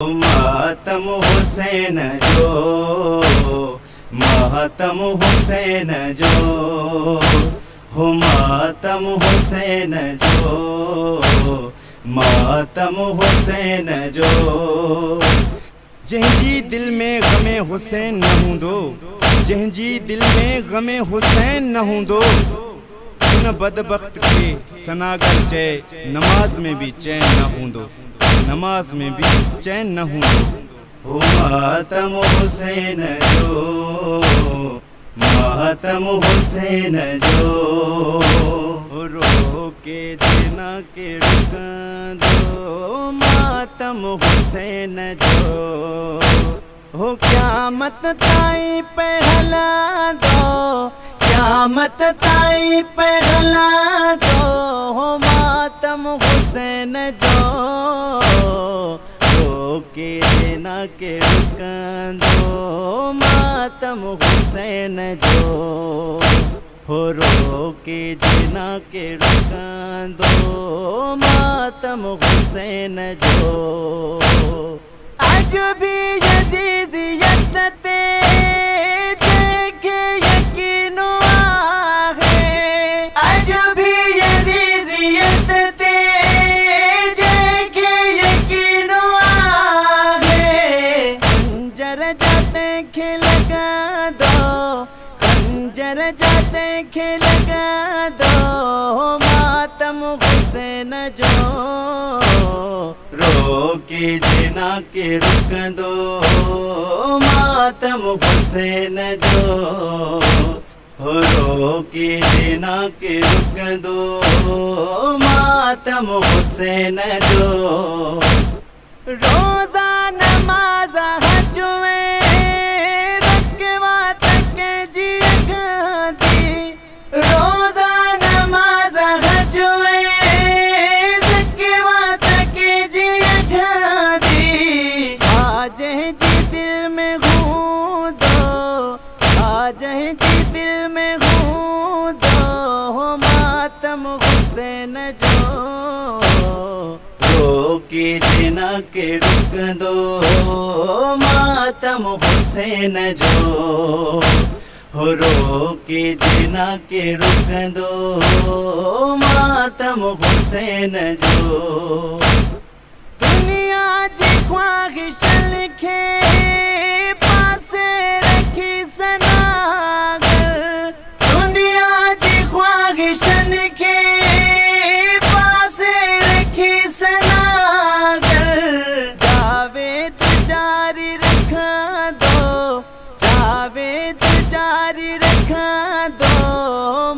मातम हुसैन जो, मातम हुसैन जो, हो मातम हुसैन जो, मातम हुसैन जो। जंहिंजी दिल में गमे हुसैन न हूंदो, जंहिंजी दिल में गमे हुसैन न हूंदो, उन बदबख्त खे सनागर चए नमाज में भी चैन न हूंदो, नमाज में भी चैन न हूंदो। हो मातम हुसैन जो, मातम हुसैन जो, रो के जना के रुकंदो मातम हुसैन जो, हो क़यामत ताईं पे हला दो, क़यामत ताईं पे हला दो, हो मातम हुसैन जो, रो के जना के रुकंदो मातम हुसैन जो, हो रो के जना के रुकंदो मातम हुसैन जो। अज भी यज़ीज़ियत ते जंहिंखे यकीन आहे, अज भी यज़ीज़ियत ते जंहिंखे यकीन आहे, खंजर जाते खे लगा दो, खंजर जाते खे लगा दो, मातम हुसैन जो, रो के जना के रुकंदो मातम हुसैन जो, हो रो के जना के रुकंदो मातम हुसैन जो। रोज़ा नमाज हज में रकवात के जिया गांधी, रोज़ा नमाज हज में रकवात के जिया गांधी, आज जी दिल में हूँ दो, आज जी दिल में हूँ दो, हो मातम हुसैन जो, रो के जना के रुकंदो मातम हुसैन जो, हो रो के जना के रुकंदो मातम हुसैन जो। दुनिया जी ख्वाहिशन खे पासे रखी सनागर, दुनिया जी ख्वाहिशन खे पासे रखी सनागर, जावेद जारी रखा दो, जावेद जारी रखा दो,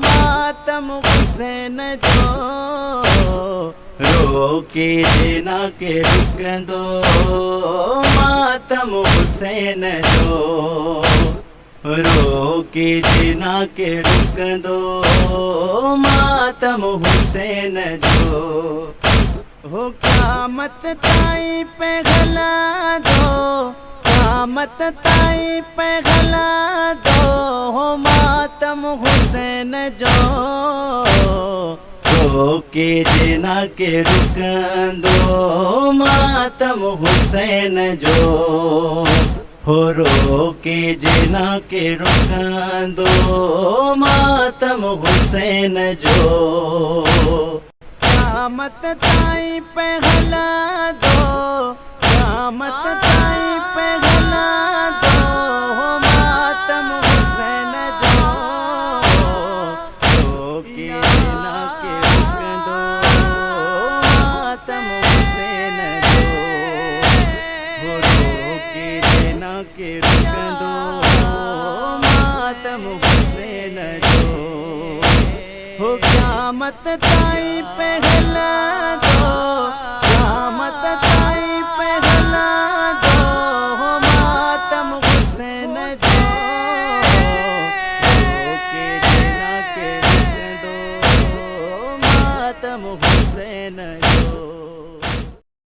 मातम हुसैन जो, रो के जना के रुकंदो मातम हुसैन जो, रो के जना के रुकंदो मातम हुसैन जो। हो क़यामत ताईं पे हला दो, क़यामत ताईं पे हला दो, हो मातम हुसैन जो, रो के जना के रुकंदो मातम हुसैन जो, हो रो के जना के रुकंदो मातम हुसैन जो। क़यामत ताईं पे हला दो, क़यामत ताईं पे हला दो, हो मातम हुसैन जो, रो के जना के रुकंदो मातम हुसैन जो, हो रो के जना के रुकंदो मातम हुसैन जो, हो क़यामत ताईं